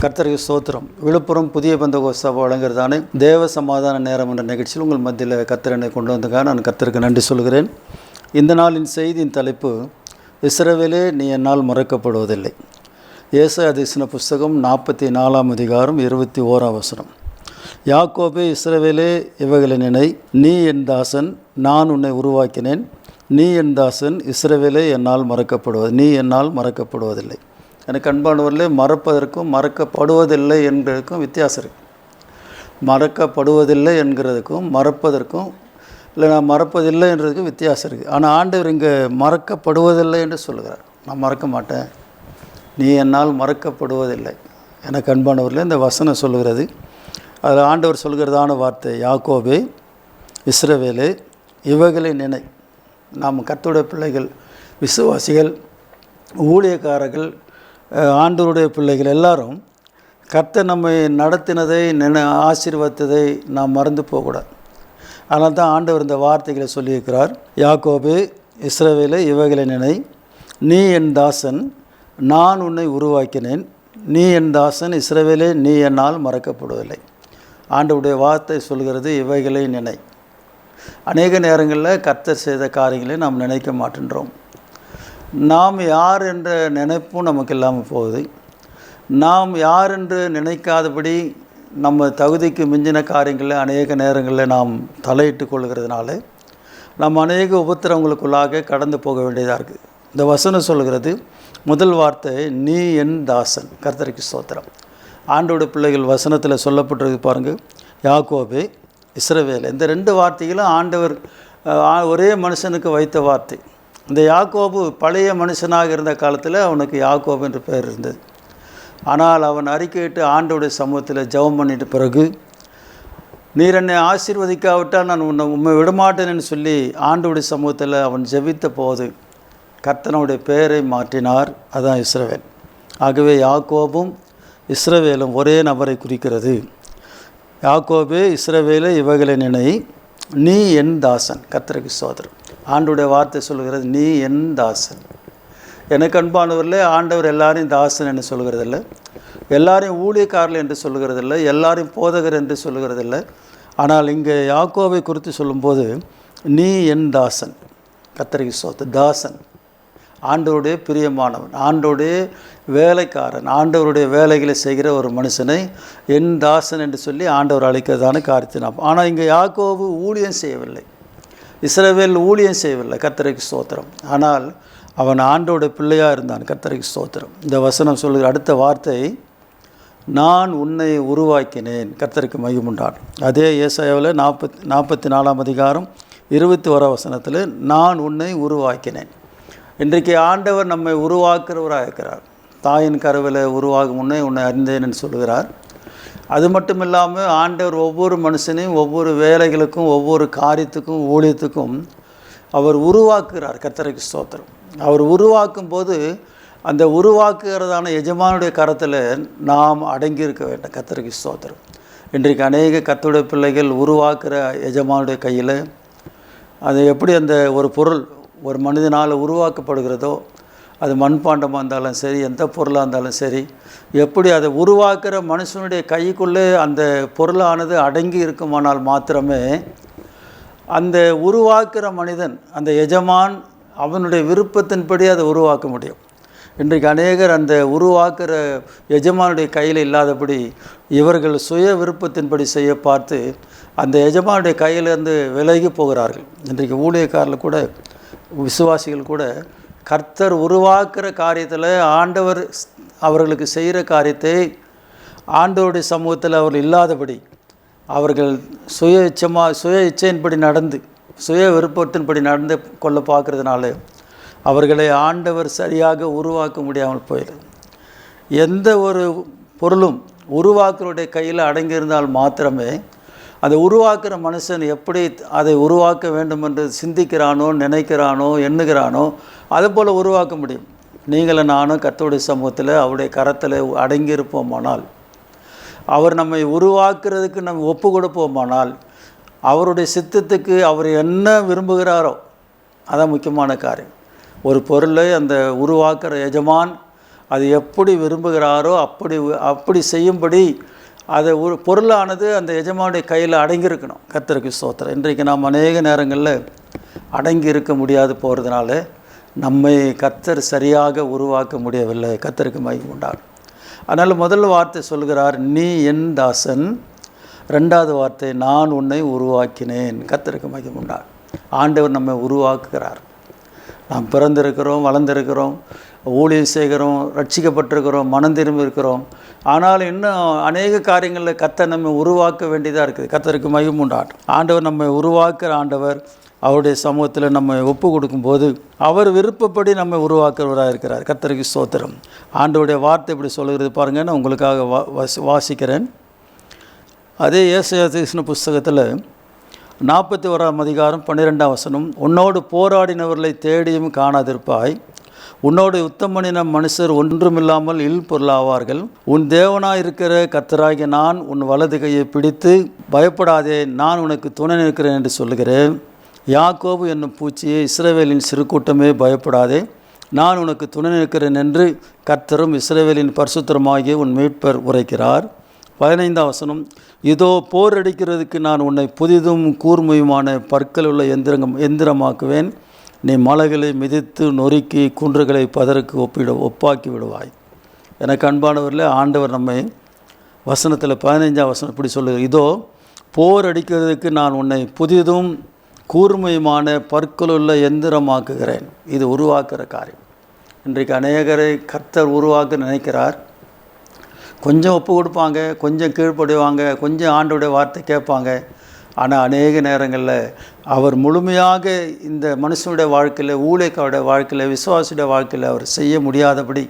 கர்த்தருக்கு ஸ்தோத்திரம். விழுப்புரம் புதிய பெந்தகோஸ்து சபை வழங்குறதான தேவ சமாதான நேரம் என்ற நிகழ்ச்சியில் உங்கள் மத்தியில் கர்த்தர் என்னை கொண்டு வந்ததுக்காக நான் கர்த்தருக்கு நன்றி சொல்கிறேன். இந்த நாளின் செய்தியின் தலைப்பு, இஸ்ரவேலே நீ என்னால் மறக்கப்படுவதில்லை. ஏசாயா தரிசன புஸ்தகம் 44 அதிகாரம் 21 வசனம். யாக்கோபே, இஸ்ரவேலே, இவைகளை நினை, நீ என் தாசன், நான் உன்னை உருவாக்கினேன். நீ என் தாசன், இஸ்ரவேலே, நீ என்னால் மறக்கப்படுவதில்லை. எனக்கு அன்பானவர்களே, மறப்பதற்கும் மறக்கப்படுவதில்லை என்பதற்கும் வித்தியாசம் இருக்குது. மறக்கப்படுவதில்லை என்கிறதுக்கும் மறப்பதற்கும், இல்லை நான் மறப்பதில்லை என்றதுக்கும் வித்தியாசம் இருக்குது. ஆனால் ஆண்டவர் இங்கே மறக்கப்படுவதில்லை என்று சொல்கிறார். நான் மறக்க மாட்டேன், நீ என்னால் மறக்கப்படுவதில்லை. எனக்கு அன்பானவர்களே, இந்த வசனம் சொல்கிறது. அதில் ஆண்டவர் சொல்கிறதான வார்த்தை, யாக்கோபே, இஸ்ரவேலே, இவைகளை நினை. நாம் கர்த்தருடைய பிள்ளைகள், விசுவாசிகள், ஊழியக்காரர்கள், ஆண்டவருடைய பிள்ளைகள் எல்லாரும் கர்த்தர் நம்மை நடத்தினதை ஆசீர்வதித்ததை நாம் மறந்து போகக்கூடாது. அதனால் தான் ஆண்டவர் இந்த வார்த்தைகளை சொல்லியிருக்கிறார். யாக்கோபே, இஸ்ரவேலே, இவைகளை நினை, நீ என் தாசன், நான் உன்னை உருவாக்கினேன். நீ என் தாசன், இஸ்ரவேலே, நீ என்னால் மறக்கப்படுவதில்லை. ஆண்டவருடைய வார்த்தை சொல்கிறது, இவைகளை நினை. அநேக நேரங்களில் கர்த்தர் செய்த காரியங்களை நாம் நினைக்க மாட்டேன்றோம். நாம் யார் என்ற நினைப்பும் நமக்கு இல்லாமல் போகுது. நாம் யார் என்று நினைக்காதபடி நம்ம தகுதிக்கு மிஞ்சின காரியங்களில் அநேக நேரங்களில் நாம் தலையிட்டு கொள்கிறதுனால நம்ம அநேக உபத்திரவங்களுக்குள்ளாக கடந்து போக வேண்டியதாக இருக்குது. இந்த வசனம் சொல்கிறது, முதல் வார்த்தை, நீ என் தாசன். கர்த்தருக்கு ஸ்தோத்திரம். ஆண்டோட பிள்ளைகள் வசனத்தில் சொல்லப்பட்டிருக்கு பாருங்கள். யாக்கோபே, இஸ்ரவேல், இந்த 2 வார்த்தைகளும் ஆண்டவர் ஒரே மனுஷனுக்கு வைத்த வார்த்தை. இந்த யாக்கோபு பழைய மனுஷனாக இருந்த காலத்தில் அவனுக்கு யாக்கோபு என்று பெயர் இருந்தது. ஆனால் அவன் அறிக்கையிட்டு ஆண்டவருடைய சமூகத்தில் ஜெபம் பண்ணிட்ட பிறகு, நீர் என்னை ஆசீர்வதிக்காவிட்டால் நான் உண்மை விடமாட்டேன்னு சொல்லி ஆண்டவருடைய சமூகத்தில் அவன் ஜெபித்த போது கர்த்தனுடைய பெயரை மாற்றினார். அதுதான் இஸ்ரவேல். ஆகவே யாக்கோபும் இஸ்ரவேலும் ஒரே நபரை குறிக்கிறது. யாக்கோபே, இஸ்ரவேலே, இவைகளை நினை, நீ என் தாசன். கர்த்தருக்கு ஸ்தோத்திரம். ஆண்டவருடைய வார்த்தை சொல்கிறது, நீ என் தாசன். எனக்கு அன்பானவர்களே, ஆண்டவர் எல்லாரையும் தாசன் என்று சொல்கிறதில்லை, எல்லாரையும் ஊழியக்காரர்கள் என்று சொல்கிறதில்லை, எல்லாரையும் போதகர் என்று சொல்கிறதில்லை. ஆனால் இங்கே யாக்கோபை குறித்து சொல்லும்போது, நீ என் தாசன். கர்த்தருக்கு ஸ்தோத்திரம். தாசன், ஆண்டவருடைய பிரியமானவன், ஆண்டவருடைய வேலைக்காரன், ஆண்டவருடைய வேலைகளை செய்கிற ஒரு மனுஷனை என் தாசன் என்று சொல்லி ஆண்டவர் அழைக்கிறதான காரியத்தினாம். ஆனால் இங்கே யாக்கோபு ஊழியம் செய்யவில்லை, இஸ்ரவேல் ஊழியம் செய்யவில்லை. கர்த்தருக்கு ஸ்தோத்திரம். ஆனால் அவன் ஆண்டவருடைய பிள்ளையாக இருந்தான். கர்த்தருக்கு ஸ்தோத்திரம். இந்த வசனம் சொல்லுகிற அடுத்த வார்த்தை, நான் உன்னை உருவாக்கினேன். கர்த்தருக்கு மகிமுண்டான். அதே ஏசாயாவில் 44 அதிகாரம் 21 வசனத்தில், நான் உன்னை உருவாக்கினேன். இன்றைக்கு ஆண்டவர் நம்மை உருவாக்குறவராக இருக்கிறார். தாயின் கருவில் உருவாகும் முன்னே உன்னை அறிந்தேன்னு சொல்கிறார். அது மட்டும் இல்லாமல் ஆண்டவர் ஒவ்வொரு மனுஷனையும் ஒவ்வொரு வேலைகளுக்கும், ஒவ்வொரு காரியத்துக்கும், ஊழியத்துக்கும் அவர் உருவாக்குகிறார். கர்த்தருக்கு ஸ்தோத்திரம். அவர் உருவாக்கும் போது அந்த உருவாக்குகிறதான எஜமானுடைய கரத்தில் நாம் அடங்கியிருக்க வேண்டும். கர்த்தருக்கு ஸ்தோத்திரம். இன்றைக்கு அநேக கர்த்தருடைய பிள்ளைகள் உருவாக்குற எஜமானுடைய கையில், அது எப்படி அந்த ஒரு பொருள் ஒரு மனிதனால் உருவாக்கப்படுகிறதோ, அது மண்பாண்டமாக இருந்தாலும் சரி, எந்த பொருளாக இருந்தாலும் சரி, எப்படி அதை உருவாக்குற மனுஷனுடைய கைக்குள்ளே அந்த பொருளானது அடங்கி இருக்குமானால் மாத்திரமே அந்த உருவாக்குற மனிதன், அந்த எஜமான், அவனுடைய விருப்பத்தின்படி அதை உருவாக்க முடியும். இன்றைக்கு அநேகர் அந்த உருவாக்குற எஜமானுடைய கையில் இல்லாதபடி இவர்கள் சுய விருப்பத்தின்படி செய்ய பார்த்து அந்த எஜமானுடைய கையிலேருந்து விலகி போகிறார்கள். இன்றைக்கு ஊழியக்காரர்கள் கூட, விசுவாசிகள் கூட, கர்த்தர் உருவாக்குற காரியத்தில் ஆண்டவர் அவர்களுக்கு செய்கிற காரியத்தை ஆண்டவருடைய சமூகத்தில் அவர்கள் இல்லாதபடி அவர்கள் சுய இச்சையின்படி நடந்து, சுய விருப்பத்தின்படி நடந்து கொள்ள பார்க்கறதுனால அவர்களை ஆண்டவர் சரியாக உருவாக்க முடியாமல் போயிடுது. எந்த ஒரு பொருளும் உருவாக்குறவுடைய கையில் அடங்கியிருந்தால் மாத்திரமே அதை உருவாக்குற மனுஷன் எப்படி அதை உருவாக்க வேண்டும் என்று சிந்திக்கிறானோ, நினைக்கிறானோ, எண்ணுகிறானோ, அதை போல் உருவாக்க முடியும். நீங்களும் நானும் கர்த்தருடைய சமூகத்தில் அவருடைய கரத்தில் அடங்கியிருப்போமானால், அவர் நம்மை உருவாக்குறதுக்கு நம்ம ஒப்பு கொடுப்போமானால், அவருடைய சித்தத்துக்கு அவர் என்ன விரும்புகிறாரோ அதான் முக்கியமான காரியம். ஒரு பொருளை அந்த உருவாக்குற எஜமான் அது எப்படி விரும்புகிறாரோ அப்படி செய்யும்படி அதை ஒரு பொருளானது அந்த எஜமானுடைய கையில் அடங்கியிருக்கணும். கர்த்தருக்கு ஸ்தோத்திரம். இன்றைக்கு நாம் அநேக நேரங்களில் அடங்கி இருக்க முடியாது போகிறதுனால நம்மை கர்த்தர் சரியாக உருவாக்க முடியவில்லை. கர்த்தருக்கு மகிமை உண்டாகும். அதனால் முதல் வார்த்தை சொல்கிறார், நீ என் தாசன். ரெண்டாவது வார்த்தை, நான் உன்னை உருவாக்கினேன். கர்த்தருக்கு மகிமை உண்டாகும். ஆண்டவர் நம்மை உருவாக்குகிறார். நாம் பிறந்திருக்கிறோம், வளர்ந்திருக்கிறோம், ஊழியம் செய்கிறோம், ரட்சிக்கப்பட்டிருக்கிறோம், மனம் திரும்பி இருக்கிறோம். ஆனால் இன்னும் அநேக காரியங்களில் கர்த்தர் நம்மை உருவாக்க வேண்டியதாக இருக்குது. கர்த்தருக்கு மகிமை உண்டாகும். ஆண்டவர் நம்மை உருவாக்குற ஆண்டவர். அவருடைய சமூகத்தில் நம்ம ஒப்பு கொடுக்கும்போது அவர் விருப்பப்படி நம்மை உருவாக்குறவராக இருக்கிறார். கர்த்தருக்கு ஸ்தோத்திரம். ஆண்டவருடைய வார்த்தை இப்படி சொல்லுகிறது பாருங்கள். நான் உங்களுக்காக வாசிக்கிறேன். அதே ஏசாயா தீர்க்கதரிசன புஸ்தகத்தில் 41ஆம் அதிகாரம் 12ஆம் வசனம், உன்னோடு போராடினவர்களை தேடியும் காணாதிருப்பாய், உன்னோடு யுத்தம் பண்ணின மனுஷர் ஒன்றுமில்லாமல் பொருளாவார்கள். உன் தேவனாயிருக்கிற கர்த்தராகிய நான் உன் வலது கையை பிடித்து பயப்படாதே, நான் உனக்கு துணை நிற்கிறேன் என்று சொல்லுகிறேன். யாக்கோபு என்னும் பூச்சியே, இஸ்ரவேலின் சிறு கூட்டமே, பயப்படாதே, நான் உனக்கு துணை நிற்கிறேன் என்று கர்த்தரும் இஸ்ரவேலின் பரிசுத்தருமாகிய உன் மீட்பர் உரைக்கிறார். 15ஆம் வசனம், இதோ போர் அடிக்கிறதுக்கு நான் உன்னை புதிதும் கூர்மையுமான பற்கள் உள்ள எந்திரமாக்குவேன். நீ மலைகளை மிதித்து நொறுக்கி குன்றுகளை பதருக்கு ஒப்பாக்கி விடுவாய். எனக்கு அன்பானவரில் ஆண்டவர் நம்மை வசனத்தில் 15ஆம் வசனம் இப்படி சொல்லுகிறார், இதோ போர் அடிக்கிறதுக்கு நான் உன்னை புதிதும் கூர்மையுமான பற்களுள்ள எந்திரமாக்குகிறேன். இது உருவாக்குற காரியம். இன்றைக்கு அநேகரை கர்த்தர் உருவாக்க நினைக்கிறார். கொஞ்சம் ஒப்பு கொடுப்பாங்க, கொஞ்சம் கீழ்ப்படுவாங்க, கொஞ்சம் ஆண்டோடைய வார்த்தை கேட்பாங்க. ஆனால் அநேக நேரங்களில் அவர் முழுமையாக இந்த மனுஷனுடைய வாழ்க்கையில், ஊழியக்காரருடைய வாழ்க்கையில், விசுவாசியுடைய வாழ்க்கையில் அவர் செய்ய முடியாதபடி,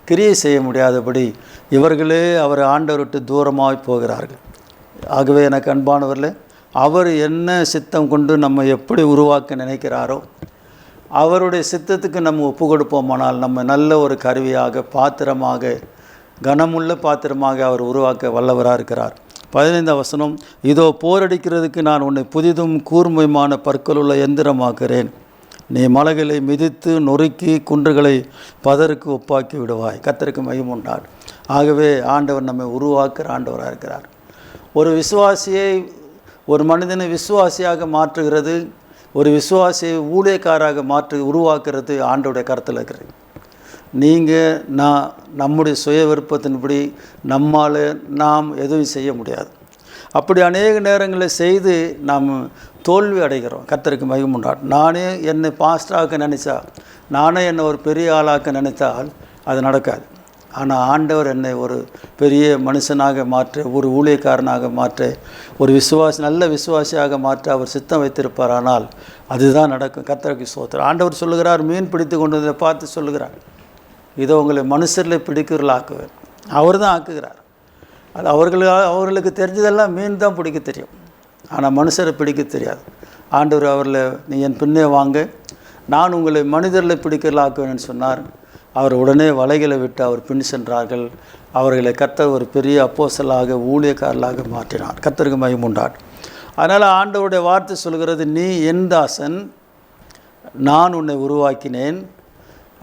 கிரியை செய்ய முடியாதபடி இவர்களே அவர் ஆண்டவர் விட்டு தூரமாக போகிறார்கள். ஆகவே எனக்கு அன்பானவரில் அவர் என்ன சித்தம் கொண்டு நம்ம எப்படி உருவாக்க நினைக்கிறாரோ அவருடைய சித்தத்துக்கு நம்ம ஒப்பு கொடுப்போமானால் நம்ம நல்ல ஒரு கருவியாக, பாத்திரமாக, கனமுள்ள பாத்திரமாக அவர் உருவாக்க வல்லவராக இருக்கிறார். 15ஆம் வசனம், இதோ போரடிக்கிறதுக்கு நான் உன்னை புதிதும் கூர்மையுமான பற்களுள்ள எந்திரமாக்குறேன். நீ மலைகளை மிதித்து நொறுக்கி குன்றுகளை பதருக்கு ஒப்பாக்கி விடுவாய். கர்த்தருக்கு மகிமை உண்டாகும். ஆகவே ஆண்டவர் நம்மை உருவாக்குற ஆண்டவராக இருக்கிறார். ஒரு விசுவாசியை, ஒரு மனிதனை விசுவாசியாக மாற்றுகிறது, ஒரு விசுவாசியை ஊழியக்காராக உருவாக்குறது ஆண்டவருடைய கருத்தில் இருக்கிறது. நீங்கள் நம்முடைய சுய விருப்பத்தின்படி நாம் எதுவும் செய்ய முடியாது. அப்படி அநேக நேரங்களில் செய்து நாம் தோல்வி அடைகிறோம். கர்த்தருக்கு மகிமை உண்டாகும். நானே என்னை பாஸ்டராக நினச்சா, நானே என்னை ஒரு பெரிய ஆளாக்க நினைத்தால் அது நடக்காது. ஆனால் ஆண்டவர் என்னை ஒரு பெரிய மனுஷனாக மாற்ற, ஒரு ஊழியக்காரனாக மாற்ற, ஒரு நல்ல விசுவாசியாக மாற்ற அவர் சித்தம் வைத்திருப்பார். ஆனால் அதுதான் நடக்கும். கர்த்தருக்கு ஸ்தோத்திரம். ஆண்டவர் சொல்லுகிறார், மீன் பிடித்து கொண்டு வந்ததை பார்த்து சொல்லுகிறார், இதோ உங்களை மனுஷரில் பிடிக்கிறவர்களாக்குவேன். அவர் தான் ஆக்குகிறார். அது அவர்களுக்கு தெரிஞ்சதெல்லாம் மீன் தான் பிடிக்க தெரியும், ஆனால் மனுஷரை பிடிக்க தெரியாது. ஆண்டவர் அவர்களை, நீ என் பின்னே வாங்க, நான் உங்களை மனிதர்களை பிடிக்கிறவர்களாக்குவேன்னு சொன்னார். அவர் உடனே வலைகளை விட்டு அவர் பின் சென்றார்கள். அவர்களை கர்த்தர் ஒரு பெரிய அப்போஸ்தலராக, ஊழியக்காரர்களாக மாற்றினார். கர்த்தருக்கு மகிமை உண்டாகும். அதனால் ஆண்டவருடைய வார்த்தை சொல்கிறது, நீ என் தாசன், நான் உன்னை உருவாக்கினேன்.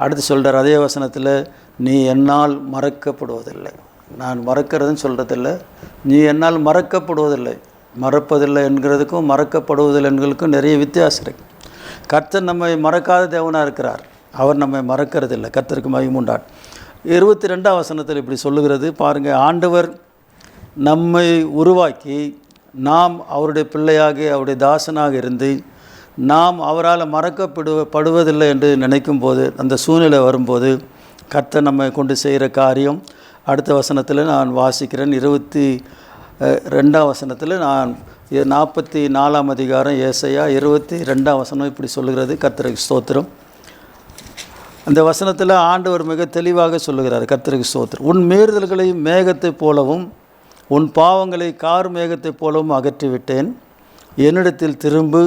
அடுத்து சொல்கிறார் அதே வசனத்தில், நீ என்னால் மறக்கப்படுவதில்லை. நான் மறக்கிறதுன்னு சொல்கிறதில்ல, நீ என்னால் மறக்கப்படுவதில்லை. மறப்பதில்லை என்கிறதுக்கும் மறக்கப்படுவதில்லை என்கிறதுக்கும் நிறைய வித்தியாசம் இருக்குது. கர்த்தர் நம்மை மறக்காத தேவனாக இருக்கிறார். அவர் நம்மை மறக்கிறதில்லை. கர்த்தருக்கு மகிமை உண்டாகும். 22ஆம் வசனத்தில் இப்படி சொல்லுகிறது பாருங்கள். ஆண்டவர் நம்மை உருவாக்கி நாம் அவருடைய பிள்ளையாக, அவருடைய தாசனாக இருந்து நாம் அவரால் மறக்கப்படுவதில்லை என்று நினைக்கும் போது, அந்த சூழ்நிலை வரும்போது கர்த்தர் நம்மை கொண்டு செய்கிற காரியம் அடுத்த வசனத்தில் நான் வாசிக்கிறேன். 22ஆம் வசனத்தில் நான் 44ஆம் அதிகாரம் ஏசாயா 22ஆம் வசனம் இப்படி சொல்லுகிறது. கர்த்தருக்கு ஸ்தோத்திரம். அந்த வசனத்தில் ஆண்டவர் மிக தெளிவாக சொல்லுகிறார். கர்த்தருக்கு ஸ்தோத்திரம். உன் மீறுதல்களை மேகத்தைப் போலவும் உன் பாவங்களை கார் மேகத்தைப் போலவும் அகற்றிவிட்டேன். என்னிடத்தில் திரும்பு,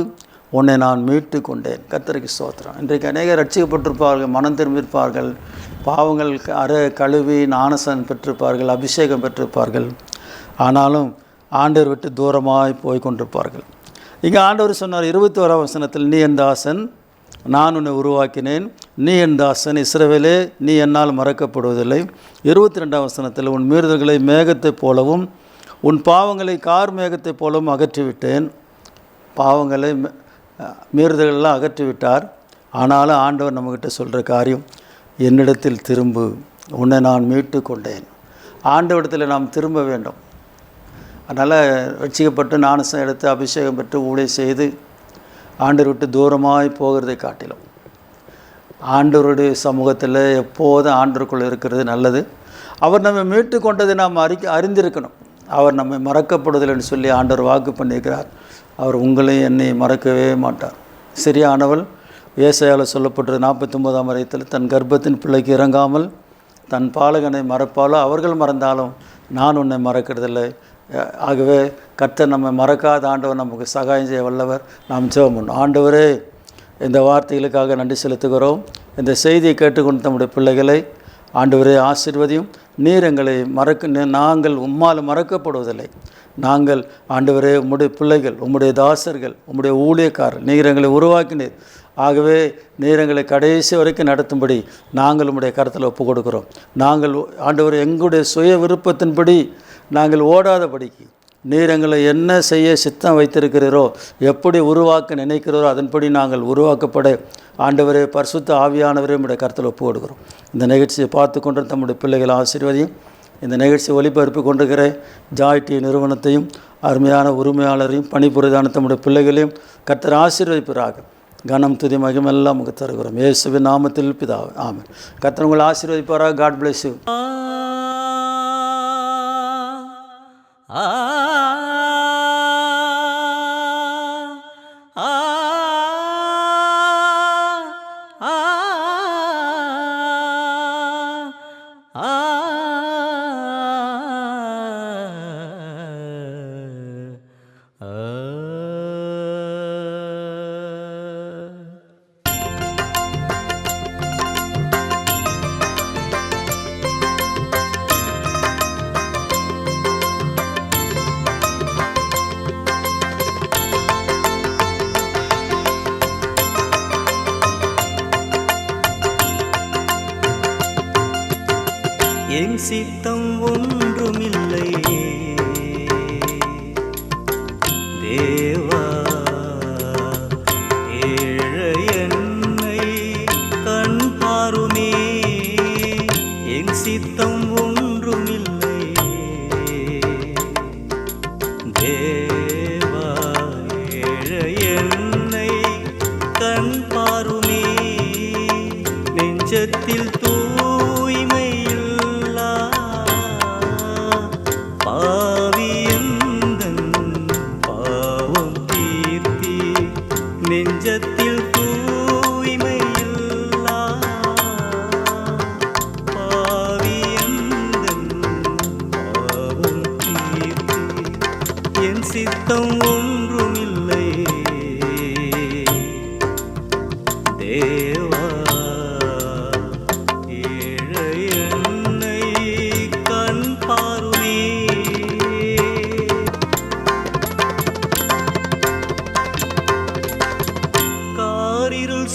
உன்னை நான் மீட்டு கொண்டேன். கர்த்தருக்கு ஸ்தோத்திரம். இன்றைக்கு அநேகர் ரட்சிக்கப்பட்டிருப்பார்கள், மனம் திரும்பியிருப்பார்கள், பாவங்கள் கழுவி ஞானஸ்நானம் பெற்றிருப்பார்கள், அபிஷேகம் பெற்றிருப்பார்கள். ஆனாலும் ஆண்டவர் விட்டு தூரமாய் போய் கொண்டிருப்பார்கள். இங்கே ஆண்டவர் சொன்னார் 21ஆம் வசனத்தில், நீ என் தாசன், நான் உன்னை உருவாக்கினேன், நீ என் தாசன் இஸ்ரவேலே, நீ என்னால் மறக்கப்படுவதில்லை. 22ஆம் வசனத்தில், உன் மீறுதல்களை மேகத்தைப் போலவும் உன் பாவங்களை கார் மேகத்தைப் போலவும் அகற்றிவிட்டேன். பாவங்களை மீறுதல்கள்லாம் அகற்றிவிட்டார். ஆனாலும் ஆண்டவர் நம்மக்கிட்ட சொல்கிற காரியம், என்னிடத்தில் திரும்பு, உன்னை நான் மீட்டு கொண்டேன். ஆண்டவரிடத்தில் நாம் திரும்ப வேண்டும். அதனால் ரட்சிக்கப்பட்டு ஞானஸ்நானம் எடுத்து அபிஷேகம் பெற்று ஊழியம் செய்து ஆண்டவர் விட்டு தூரமாய் போகிறதை காட்டிலும் ஆண்டவருடைய சமூகத்தில் எப்போதும் ஆண்டவருக்குள் இருக்கிறது நல்லது. அவர் நம்மை மீட்டு கொண்டதை நாம் அறிந்திருக்கணும். அவர் நம்மை மறக்கப்படுவதில்லைன்னு சொல்லி ஆண்டவர் வாக்கு பண்ணியிருக்கிறார். அவர் உங்களையும் என்னை மறக்கவே மாட்டார். சரியானவள் ஏசாயாவில் சொல்லப்பட்டது 49ஆம் அதிகாரத்தில், தன் கர்ப்பத்தின் பிள்ளைக்கு இறங்காமல் தன் பாலகனை மறப்பாலோ அவர்கள் மறந்தாலும் நான் உன்னை மறக்கிறதில்லை. ஆகவே கர்த்தர் நம்மை மறக்காத ஆண்டவர் நமக்கு சகாயம் செய்ய வல்லவர். நாம் ஜெபம் பண்ணோம். ஆண்டவரே, இந்த வார்த்தைகளுக்காக நன்றி செலுத்துகிறோம். இந்த செய்தியை கேட்டுக்கொண்டு நம்முடைய பிள்ளைகளை ஆண்டவரே ஆசீர்வதியும். நீர் எங்களை நாங்கள் உம்மால் மறக்கப்படுவதில்லை. நாங்கள் ஆண்டவரே உம்முடைய பிள்ளைகள், உம்முடைய தாசர்கள், உம்முடைய ஊழியக்காரர், நீர் எங்களை உருவாக்கினீர். ஆகவே நீர் எங்களை கடைசி வரைக்கும் நடத்தும்படி நாங்கள் உம்முடைய கருத்தில் ஒப்புக் கொடுக்கிறோம். நாங்கள் ஆண்டவரே எங்களுடைய சுய விருப்பத்தின்படி நாங்கள் ஓடாதபடிக்கு நீர் எங்களை என்ன செய்ய சித்தம் வைத்திருக்கிறீரோ, எப்படி உருவாக்க நினைக்கிறீரோ அதன்படி நாங்கள் உருவாக்கப்பட ஆண்டவரே பரிசுத்த ஆவியானவரே உம்முடைய கருத்தில் ஒப்புக் கொடுக்கிறோம். இந்த நிகழ்ச்சியை பார்த்து கொண்டு நம்முடைய பிள்ளைகள் ஆசீர்வதியும். இந்த நிகழ்ச்சி ஒளிபரப்பு கொண்டிருக்கிற ஜாய் டிவி நிறுவனத்தையும் அருமையான உரிமையாளரையும் பணிபுரிதான நம்முடைய பிள்ளைகளையும் கர்த்தர் ஆசீர்வதிப்பதாக. கனம் துதி மகிமெல்லாம் நமக்கு தருகிறோம். இயேசுவின் நாமத்தில் பிதாவே, ஆமென். கர்த்தர் உங்களை ஆசீர்வதிப்பாராக. God bless you. என் சித்தம் ஒன்றுமில்லை தேவா, ஏழை என்னை கண் பாருமே. என் சித்தம் ஒன்றுமில்லை தேவா, ஏழை என்னை கண் பாருமே. நெஞ்சத்தில் நெஞ்சத்தில் தூய்மையில்லா பாவியந்தன் பாவம் தீர்த்தி. என் சித்தம் ஒன்றுமில்லை தேவா, ஏழை என்னை கண் பாருமே.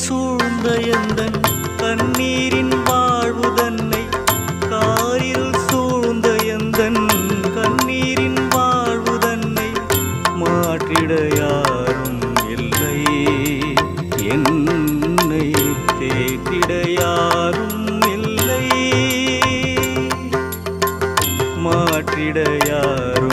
சூழ்ந்த எந்தன் கண்ணீரின் வாழ்வு தன்னை, காரில் சூழ்ந்த எந்தன் கண்ணீரின் வாழ்வு தன்னை மாற்றிட யாரும் இல்லை. என்னை தேற்றிட யாரும் இல்லை, மாற்றிட யாரும்